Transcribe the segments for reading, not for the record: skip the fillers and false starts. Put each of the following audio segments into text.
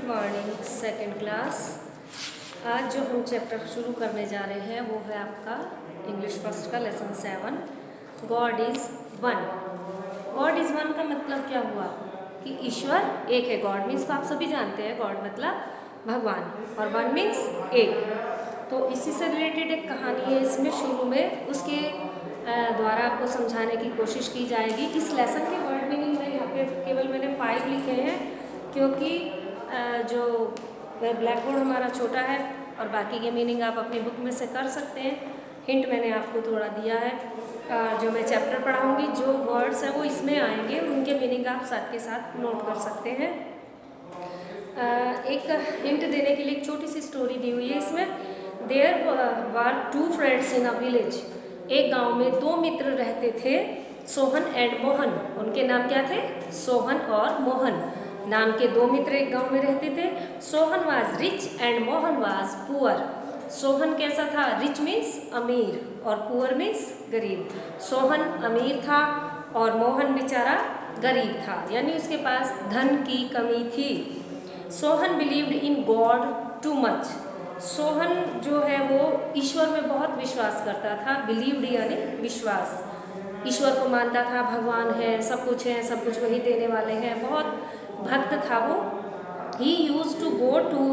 Morning second class. आज जो हम चैप्टर शुरू करने जा रहे हैं वो है आपका इंग्लिश फर्स्ट का lesson 7 God is one. God is one का मतलब क्या हुआ कि ईश्वर एक है। गॉड मीन्स तो आप सभी जानते हैं, गॉड मतलब भगवान, और वन मीन्स एक। तो इसी से रिलेटेड एक कहानी है इसमें शुरू में, उसके द्वारा आपको समझाने की कोशिश की जाएगी। इस लेसन के वर्ड मीनिंग में यहाँ पे केवल मैंने 5 लिखे हैं, क्योंकि जो ब्लैक बोर्ड हमारा छोटा है और बाकी के मीनिंग आप अपनी बुक में से कर सकते हैं। हिंट मैंने आपको थोड़ा दिया है। जो मैं चैप्टर पढ़ाऊँगी, जो वर्ड्स हैं वो इसमें आएंगे, उनके मीनिंग आप साथ के साथ नोट कर सकते हैं। एक हिंट देने के लिए एक छोटी सी स्टोरी दी हुई है इसमें। There were 2 friends in a village. एक गांव में 2 मित्र रहते थे, सोहन एंड मोहन। उनके नाम क्या थे? सोहन और मोहन नाम के 2 मित्र एक गांव में रहते थे। Sohan was rich and Mohan was poor. Sohan कैसा था? रिच मीन्स अमीर और पुअर मीन्स गरीब। सोहन अमीर था और मोहन बेचारा गरीब था, यानी उसके पास धन की कमी थी। Sohan believed in God too much. Sohan जो है वो ईश्वर में बहुत विश्वास करता था। बिलीव्ड यानी विश्वास, ईश्वर को मानता था, भगवान है, सब कुछ वही देने वाले हैं, बहुत भक्त था वो। He used to go to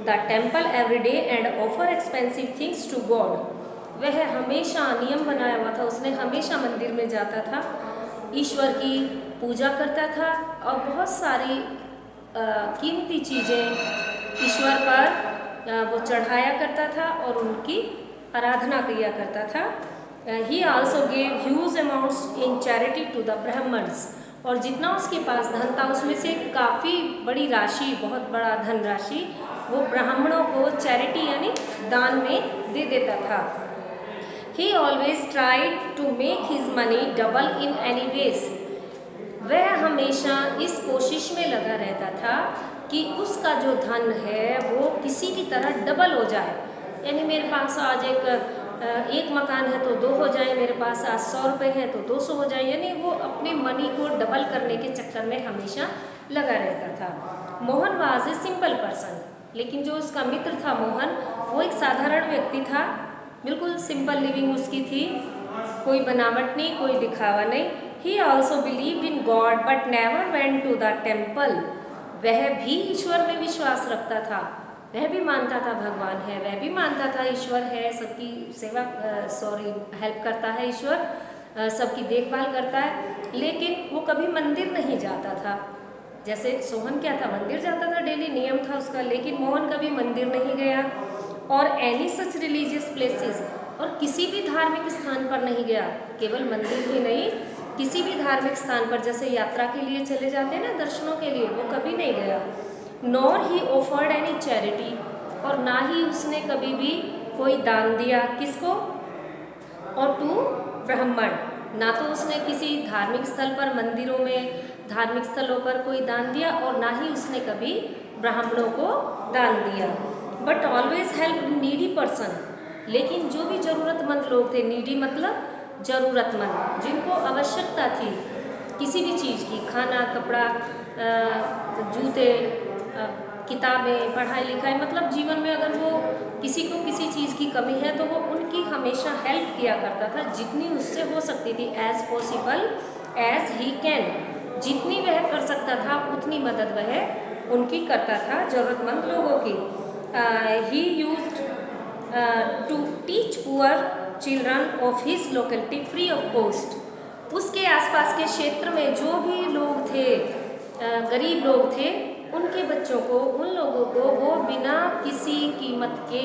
the temple every day and offer expensive things to God. वह हमेशा नियम बनाया हुआ था, उसने हमेशा मंदिर में जाता था, ईश्वर की पूजा करता था और बहुत सारी कीमती चीज़ें ईश्वर पर वो चढ़ाया करता था और उनकी आराधना किया करता था। He also gave huge amounts in charity to the Brahmans. और जितना उसके पास धन था उसमें से काफ़ी बड़ी राशि, बहुत बड़ा धन राशि वो ब्राह्मणों को चैरिटी यानी दान में दे देता था। He always tried to make his money double in any ways. वह हमेशा इस कोशिश में लगा रहता था कि उसका जो धन है वो किसी भी तरह डबल हो जाए। यानी मेरे पास आज एक मकान है तो 2 हो जाए, मेरे पास आज 100 रुपये हैं तो 200 हो जाए, यानी वो अपने मनी को डबल करने के चक्कर में हमेशा लगा रहता था। Mohan was a simple person. लेकिन जो उसका मित्र था मोहन, वो एक साधारण व्यक्ति था, बिल्कुल सिंपल लिविंग उसकी थी, कोई बनावट नहीं, कोई दिखावा नहीं। He also believed in God but never went to the temple. वह भी ईश्वर में विश्वास रखता था, वह भी मानता था भगवान है, वह भी मानता था ईश्वर है, सबकी हेल्प करता है ईश्वर, सबकी देखभाल करता है, लेकिन वो कभी मंदिर नहीं जाता था। जैसे सोहन क्या था, मंदिर जाता था, डेली नियम था उसका, लेकिन मोहन कभी मंदिर नहीं गया और एनी सच रिलीजियस प्लेसेस, और किसी भी धार्मिक स्थान पर नहीं गया। केवल मंदिर ही नहीं, किसी भी धार्मिक स्थान पर जैसे यात्रा के लिए चले जाते हैं ना, दर्शनों के लिए, वो कभी नहीं गया। नॉर ही ऑफर्ड एनी चैरिटी, और ना ही उसने कभी भी कोई दान दिया। किसको? और टू ब्राह्मण, ना तो उसने किसी धार्मिक स्थल पर, मंदिरों में, धार्मिक स्थलों पर कोई दान दिया और ना ही उसने कभी ब्राह्मणों को दान दिया। But always help needy person. लेकिन जो भी ज़रूरतमंद लोग थे, नीडी मतलब ज़रूरतमंद, जिनको आवश्यकता थी किसी भी चीज़ की, खाना, कपड़ा, जूते, किताबें, पढ़ाई लिखाई, मतलब जीवन में अगर वो किसी को किसी चीज़ की कमी है तो वो उनकी हमेशा हेल्प किया करता था, जितनी उससे हो सकती थी। As possible as he can, जितनी वह कर सकता था उतनी मदद वह उनकी करता था, ज़रूरतमंद लोगों की। He used to teach poor children of his locality free of cost. उसके आसपास के क्षेत्र में जो भी लोग थे, गरीब लोग थे, उनके बच्चों को, उन लोगों को वो बिना किसी कीमत के,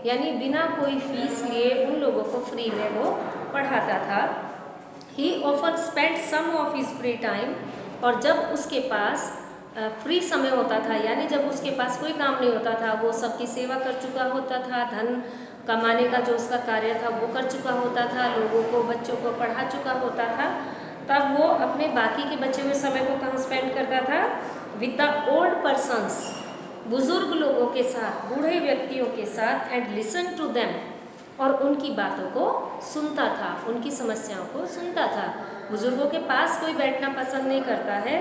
यानी बिना कोई फीस लिए उन लोगों को फ्री में वो पढ़ाता था। He often spend some of his free time, और जब उसके पास फ्री समय होता था, यानी जब उसके पास कोई काम नहीं होता था, वो सबकी सेवा कर चुका होता था, धन कमाने का जो उसका कार्य था वो कर चुका होता था, लोगों को, बच्चों को पढ़ा चुका होता था, तब वो अपने बाकी के बचे हुए समय को कहाँ स्पेंड करता था? विद द ओल्ड पर्सन्स, बुजुर्ग लोगों के साथ, बूढ़े व्यक्तियों के साथ। एंड लिसन टू देम, और उनकी बातों को सुनता था, उनकी समस्याओं को सुनता था। बुजुर्गों के पास कोई बैठना पसंद नहीं करता है,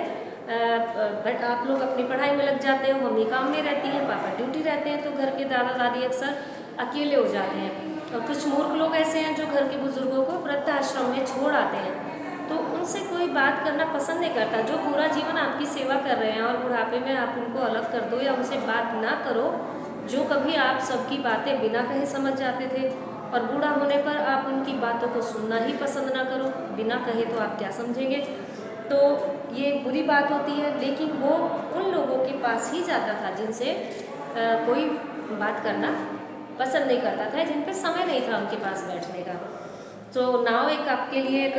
बट आप लोग अपनी पढ़ाई में लग जाते हो, मम्मी काम में रहती है, पापा ड्यूटी रहते हैं, तो घर के दादा दादी अक्सर अकेले हो जाते हैं। और कुछ मूर्ख लोग ऐसे हैं जो घर के बुजुर्गों को वृद्धाश्रम में छोड़ आते हैं, तो उनसे कोई बात करना पसंद नहीं करता। जो पूरा जीवन आपकी सेवा कर रहे हैं और बुढ़ापे में आप उनको अलग कर दो या उनसे बात ना करो, जो कभी आप सबकी बातें बिना कहे समझ जाते थे, और बूढ़ा होने पर आप उनकी बातों को सुनना ही पसंद ना करो, बिना कहे तो आप क्या समझेंगे। तो ये बुरी बात होती है, लेकिन वो उन लोगों के पास ही जाता था जिनसे कोई बात करना पसंद नहीं करता था, जिन पे समय नहीं था उनके पास बैठने का। तो नाउ एक आपके लिए एक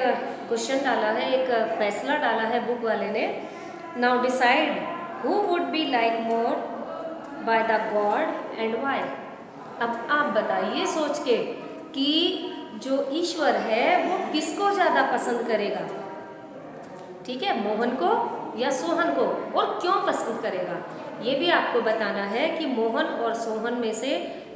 क्वेश्चन डाला है, एक फैसला डाला है बुक वाले ने। Now decide who would be like more by the God and why. अब आप बताइए सोच के कि जो ईश्वर है वो किसको ज़्यादा पसंद करेगा, ठीक है, मोहन को या सोहन को, और क्यों पसंद करेगा। ये भी आपको बताना है कि मोहन और सोहन में से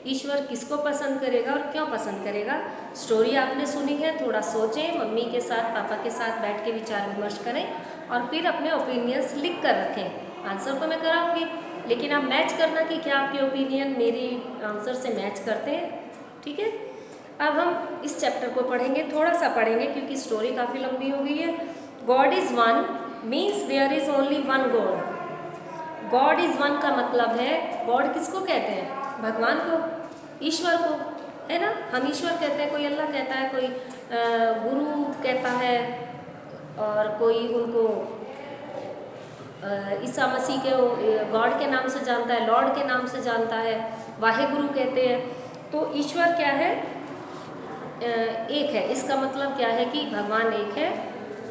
ईश्वर किसको पसंद करेगा और क्यों पसंद करेगा। स्टोरी आपने सुनी है, थोड़ा सोचें, मम्मी के साथ पापा के साथ बैठ के विचार विमर्श करें और फिर अपने ओपिनियंस लिख कर रखें। आंसर तो मैं कराऊंगी, लेकिन आप मैच करना कि क्या आपके ओपिनियन मेरी आंसर से मैच करते हैं, ठीक है। अब हम इस चैप्टर को पढ़ेंगे, थोड़ा सा पढ़ेंगे क्योंकि स्टोरी काफ़ी लंबी हो गई है। God is one means there is only one God. God is one का मतलब है, गॉड किसको कहते हैं, भगवान को, ईश्वर को, है ना। हम ईश्वर कहते हैं, कोई अल्लाह कहता है, कोई गुरु कहता है, और कोई उनको ईसा मसीह के गॉड के नाम से जानता है, लॉर्ड के नाम से जानता है, वाहे गुरु कहते हैं। तो ईश्वर क्या है, एक है। इसका मतलब क्या है कि भगवान एक है,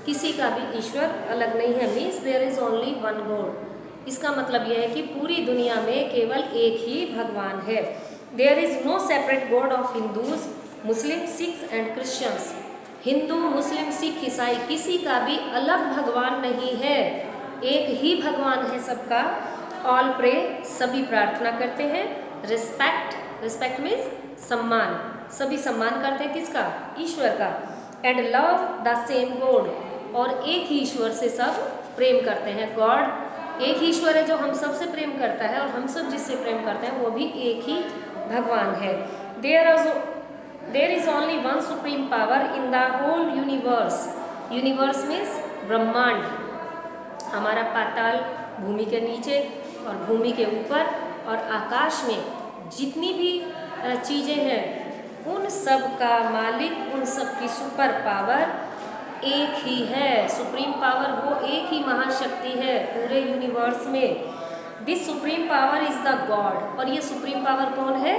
किसी का भी ईश्वर अलग नहीं है। Means there is only one God. इसका मतलब यह है कि पूरी दुनिया में केवल एक ही भगवान है। There is no separate God of Hindus, Muslim, Sikhs and Christians. हिंदू, मुस्लिम, सिख, ईसाई किसी का भी अलग भगवान नहीं है, एक ही भगवान है सबका। ऑल प्रे, सभी प्रार्थना करते हैं। रिस्पेक्ट, रिस्पेक्ट मीन्स सम्मान, सभी सम्मान करते हैं किसका, ईश्वर का। And love the same God, और एक ही ईश्वर से सब प्रेम करते हैं। गॉड एक ही ईश्वर है जो हम सब से प्रेम करता है, और हम सब जिससे प्रेम करते हैं वो भी एक ही भगवान है। There is only one supreme power in the whole universe. Universe means ब्रह्मांड, हमारा पाताल, भूमि के नीचे और भूमि के ऊपर और आकाश में जितनी भी चीज़ें हैं, उन सब का मालिक, उन सब की सुपर पावर एक ही है। सुप्रीम पावर वो एक ही महाशक्ति है पूरे यूनिवर्स में। This supreme power is the God. और ये सुप्रीम पावर कौन है,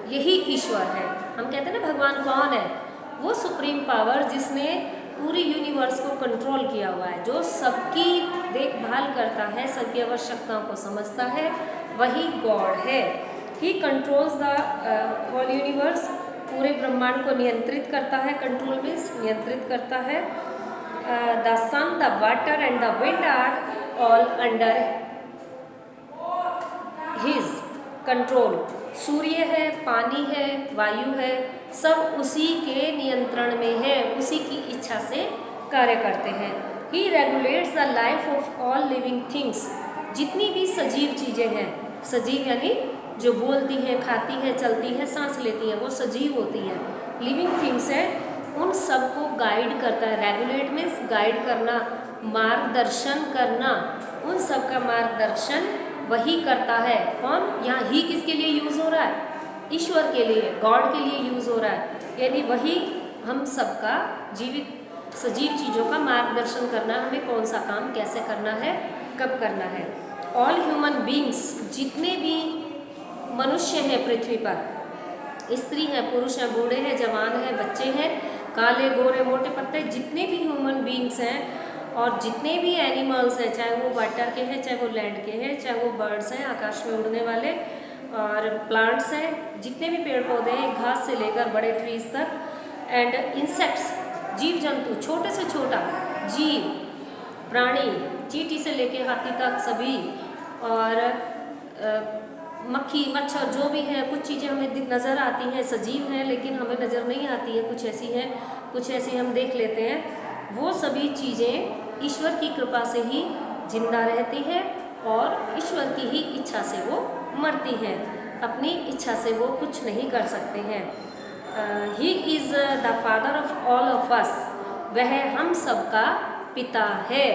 यही ईश्वर है। हम कहते हैं ना भगवान कौन है, वो सुप्रीम पावर जिसने पूरी यूनिवर्स को कंट्रोल किया हुआ है, जो सबकी देखभाल करता है, सबकी आवश्यकताओं को समझता है, वही गॉड है। He controls the whole universe, पूरे ब्रह्मांड को नियंत्रित करता है। कंट्रोल मीन्स नियंत्रित करता है। The sun, the water and the wind are all under his control. सूर्य है, पानी है, वायु है, सब उसी के नियंत्रण में है, उसी की इच्छा से कार्य करते हैं। He regulates the life of all living things. जितनी भी सजीव चीज़ें हैं, सजीव यानी जो बोलती हैं, खाती हैं, चलती हैं, सांस लेती हैं, वो सजीव होती हैं, लिविंग थिंग्स हैं, उन सबको गाइड करता है। रेगुलेट मीन्स गाइड करना, मार्गदर्शन करना, उन सब का मार्गदर्शन वही करता है। कौन, यहाँ ही किसके लिए यूज़ हो रहा है, ईश्वर के लिए, गॉड के लिए यूज़ हो रहा है, यानी वही हम सबका जीवित सजीव चीज़ों का मार्गदर्शन करना, हमें कौन सा काम कैसे करना है, कब करना है। ऑल ह्यूमन बींग्स, जितने भी मनुष्य हैं पृथ्वी पर, स्त्री हैं, पुरुष हैं, बूढ़े हैं, जवान हैं, बच्चे हैं, काले गोरे मोटे पत्ते, जितने भी ह्यूमन बींग्स हैं और जितने भी एनिमल्स हैं, चाहे वो वाटर के हैं, चाहे वो लैंड के हैं, चाहे वो बर्ड्स हैं आकाश में उड़ने वाले, और प्लांट्स हैं, जितने भी पेड़ पौधे हैं, घास से लेकर बड़े ट्रीज तक, एंड इंसेक्ट्स, जीव जंतु, छोटे से छोटा जीव प्राणी, चींटी से लेके हाथी तक सभी, और मक्खी, मच्छर, जो भी है, कुछ चीज़ें हमें नज़र आती हैं, सजीव हैं, लेकिन हमें नज़र नहीं आती है, कुछ ऐसी हैं, कुछ ऐसी हम देख लेते हैं। वो सभी चीज़ें ईश्वर की कृपा से ही जिंदा रहती हैं और ईश्वर की ही इच्छा से वो मरती हैं। अपनी इच्छा से वो कुछ नहीं कर सकते हैं। He is the father of all of us, वह हम सबका पिता है।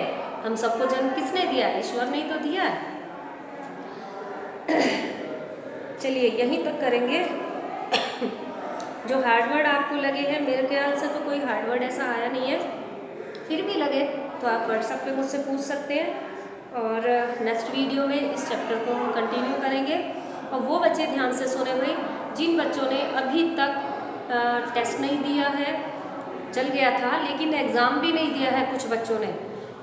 हम सबको जन्म किसने दिया है? ईश्वर ने ही तो दिया है। चलिए यहीं तक करेंगे। जो हार्ड वर्ड आपको लगे हैं, मेरे ख्याल से तो कोई हार्ड वर्ड ऐसा आया नहीं है, फिर भी लगे तो आप व्हाट्सएप पे मुझसे पूछ सकते हैं। और नेक्स्ट वीडियो में इस चैप्टर को हम कंटिन्यू करेंगे। और वो बच्चे ध्यान से सुने भाई, जिन बच्चों ने अभी तक टेस्ट नहीं दिया है, चल गया था लेकिन एग्ज़ाम भी नहीं दिया है कुछ बच्चों ने,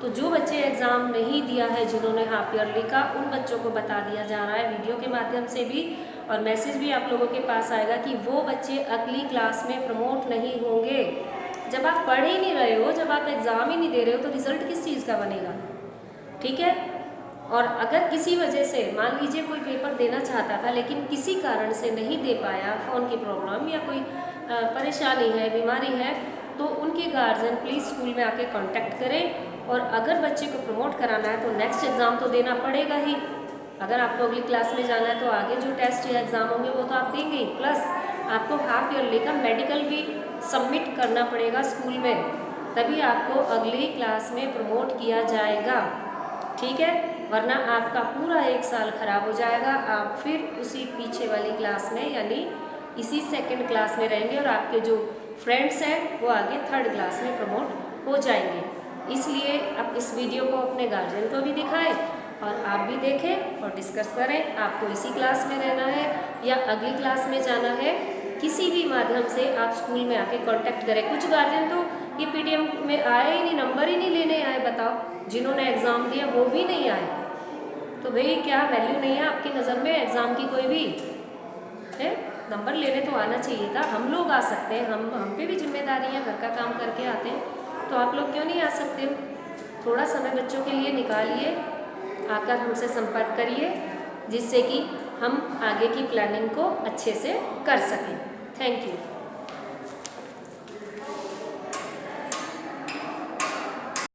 तो जो बच्चे एग्ज़ाम नहीं दिया है जिन्होंने हाफ ईयरली का, उन बच्चों को बता दिया जा रहा है वीडियो के माध्यम से भी, और मैसेज भी आप लोगों के पास आएगा कि वो बच्चे अगली क्लास में प्रमोट नहीं होंगे। जब आप पढ़ ही नहीं रहे हो, जब आप एग्ज़ाम ही नहीं दे रहे हो, तो रिज़ल्ट किस चीज़ का बनेगा? ठीक है। और अगर किसी वजह से मान लीजिए कोई पेपर देना चाहता था लेकिन किसी कारण से नहीं दे पाया, फ़ोन की प्रॉब्लम या कोई परेशानी है, बीमारी है, तो उनके गार्जियन प्लीज़ स्कूल में आके कांटेक्ट करें। और अगर बच्चे को प्रमोट कराना है तो नेक्स्ट एग्ज़ाम तो देना पड़ेगा ही। अगर आपको अगली क्लास में जाना है तो आगे जो टेस्ट या एग्ज़ाम होंगे वो तो आप देंगे ही, प्लस आपको हाफ ईयरली का मेडिकल भी सबमिट करना पड़ेगा स्कूल में, तभी आपको अगली क्लास में प्रमोट किया जाएगा। ठीक है, वरना आपका पूरा 1 साल खराब हो जाएगा। आप फिर उसी पीछे वाली क्लास में यानी इसी सेकंड क्लास में रहेंगे और आपके जो फ्रेंड्स हैं वो आगे थर्ड क्लास में प्रमोट हो जाएंगे। इसलिए आप इस वीडियो को अपने गार्जियन को भी दिखाएं और आप भी देखें और डिस्कस करें आपको इसी क्लास में रहना है या अगली क्लास में जाना है। किसी भी माध्यम से आप स्कूल में आके कांटेक्ट करें। कुछ गार्जियन तो ये पीटीएम में आए ही नहीं, नंबर ही नहीं लेने आए, बताओ, जिन्होंने एग्ज़ाम दिया वो भी नहीं आए। तो भाई क्या वैल्यू नहीं है आपकी नज़र में एग्ज़ाम की कोई भी है? नंबर लेने तो आना चाहिए था। हम लोग आ सकते हैं, हम पे भी जिम्मेदारी है, घर का काम करके आते हैं, तो आप लोग क्यों नहीं आ सकते हो? थोड़ा समय बच्चों के लिए निकालिए, आकर हमसे संपर्क करिए, जिससे कि हम आगे की प्लानिंग को अच्छे से कर सकें। Thank you.